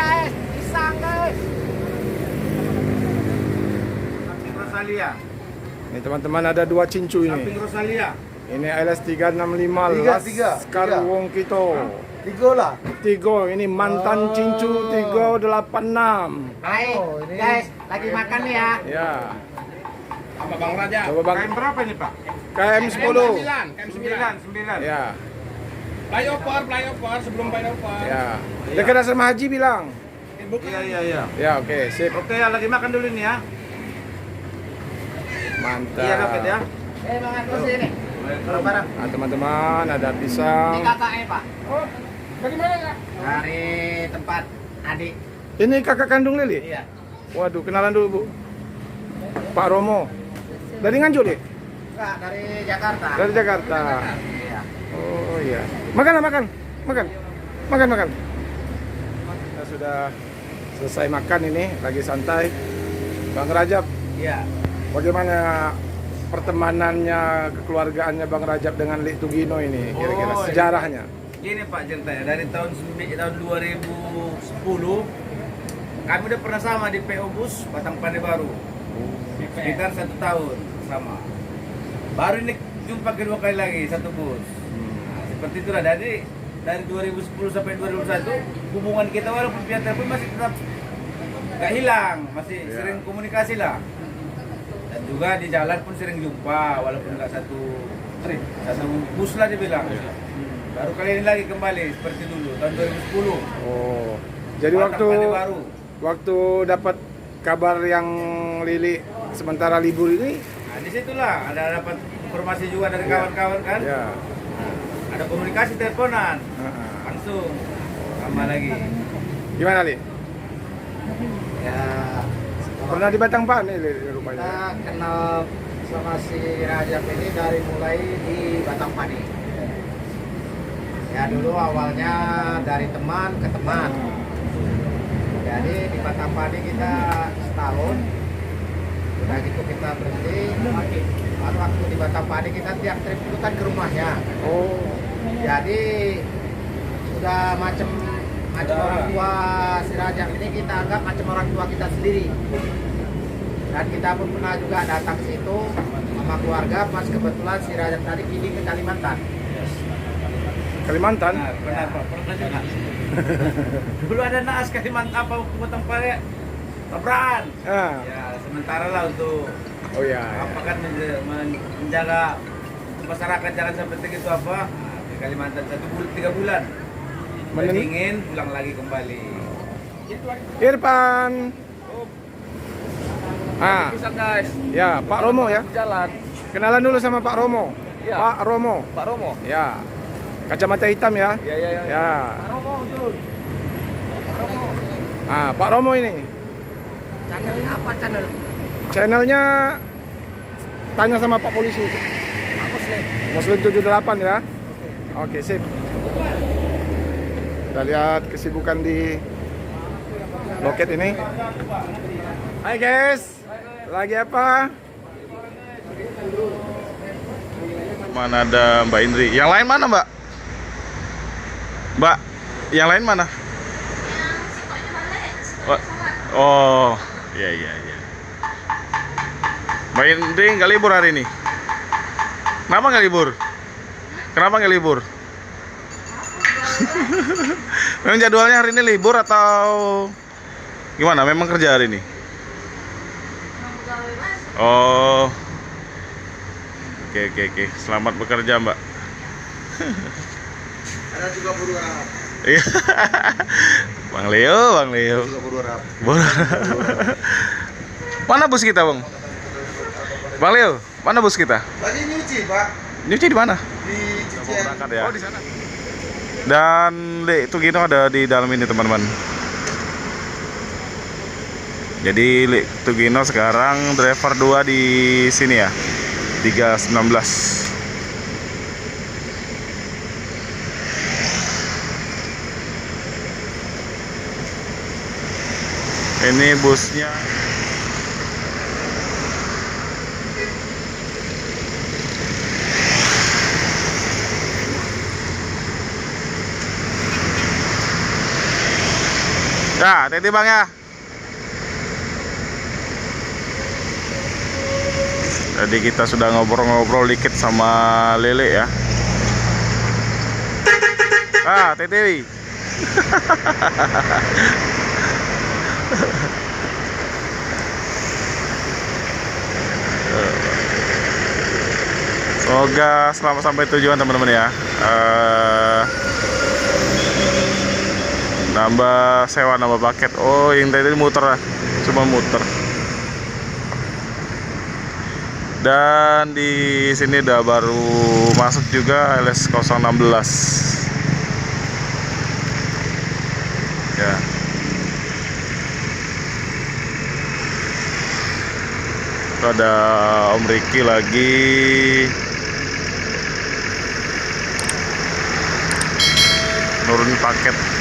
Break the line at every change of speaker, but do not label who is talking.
guys, pisang guys.
Samping Rosalia.
Ini teman-teman ada 2 cincu
Samping
ini.
Rosalia.
Ini LS 365
Tiga.
Laskar Wong Kito.
3 lah.
Tigo, ini mantan cincu 386.
Hai
ini.
guys, lagi makan nih ya.
Ya,
Apa Bang Raja?
Coba, Bang.
KM berapa ini, Pak?
KM 10.
KM 9.
Ya,
Flyover sebelum flyover.
ya. Dekat sama Haji bilang.
Iya.
Ya, oke, sip.
Oke, ya lagi makan dulu nih ya.
Mantap.
Iya, Dapat ya.
Makan terus ini. Barang-barang.
Nah, teman-teman ada
Ini
pisang.
kakaknya Pak.
Oh, dari mana ya?
Dari tempat adik.
Ini kakak kandung Lili?
Iya.
Waduh, kenalan dulu, Bu. Pak Romo. Dari Nganjuk, Dik?
Enggak, dari Jakarta.
Dari Jakarta.
Iya.
Oh iya. Makan. Makan. Kita sudah selesai makan ini, lagi santai. Bang Rajab,
Iya.
bagaimana pertemanannya, kekeluargaannya Bang Rajab dengan Lik Tugino ini kira-kira
Oh, iya.
sejarahnya?
Gini Pak ceritanya, dari tahun 2010 kami udah pernah sama di PO Bus Batang Pane Baru. Sekitar 1 tahun sama. Baru ini jumpa kedua kali lagi satu bus. Nah, seperti itulah dari 2010 sampai 2021 hubungan kita walaupun via telepon masih tetap nggak hilang, masih sering komunikasi lah. Dan juga di jalan pun sering jumpa walaupun nggak satu bus lah dibilang. Baru kali ini lagi kembali seperti dulu tahun 2010.
Oh. Jadi
Batang Pane Baru.
waktu dapat kabar yang Lili sementara libur ini,
Nah, disitulah ada dapat informasi juga dari kawan-kawan kan.
ya.
Ada komunikasi teleponan
Heeh.
langsung sama lagi.
Gimana, Li?
Ya,
Pernah di Batang Pane Li
kita
rupanya?
kenal sama si Rajab ini dari mulai di Batang Pane. Ya dulu awalnya dari teman ke teman. Jadi di Batang Pane kita setahun. Udah gitu kita berhenti. Baru waktu di Batang Pane kita tiap trip itu kan ke rumahnya.
Oh.
Jadi sudah macam orang tua si Rajab ini kita anggap macam orang tua kita sendiri. Dan kita pun pernah juga datang ke situ sama keluarga pas kebetulan si Rajab tadi pilih ke Kalimantan.
Kalimantan?
Nah, benar Pak, pernah juga. Dulu ada naas Kalimantan apa Batang Pane Tabran.
Ah.
Ya, sementara lah untuk
Oh ya.
apa kan menjaga masyarakat jangan sampai begitu apa. Nah, di Kalimantan 3 bulan.
Menen-
Dingin pulang lagi kembali.
Irfan. Ah,
Pisang guys,
ya, Pak Romo ya.
jalan.
Kenalan dulu sama Pak Romo.
Iya.
Pak Romo.
Pak Romo.
Ya. Kacamata hitam ya.
Ya.
Ya. Ah, Pak Romo ini.
Channelnya apa channel?
Channelnya tanya sama Pak Polisi. Muslim 78 ya. Oke, sip. Kita lihat kesibukan di loket ini. Hai guys. Lagi apa?
Mana ada Mbak Indri? Yang lain mana, Mbak? Mbak, yang lain mana? Oh, iya. Mbak Indri nggak libur hari ini? Kenapa nggak libur? Kenapa nggak libur? Memang jadwalnya hari ini libur atau gimana? Memang kerja hari ini? Oh, oke. Selamat bekerja, Mbak.
Ada juga buru Arab.
Iya. Bang Leo.
Juga buru Arab.
Mana bus kita, Bang? Bang Leo, mana bus kita?
Lagi nyuci, Pak.
Nyuci di mana?
Di Cicien.
Ya. Oh, di sana. Dan Lik Tugino ada di dalam ini, teman-teman. Jadi Lik Tugino sekarang driver 2 di sini ya. 319. Ini busnya. Ya, hati-hati bang ya. Jadi kita sudah ngobrol-ngobrol dikit sama Lele ya. Hati-hati. Semoga selamat sampai tujuan teman-teman ya. Nambah sewa, nambah paket. Oh, yang tadi muter, cuma muter. Dan di sini udah baru masuk juga LS 016. Ya. Itu ada Om Riki lagi. Nurunin paket.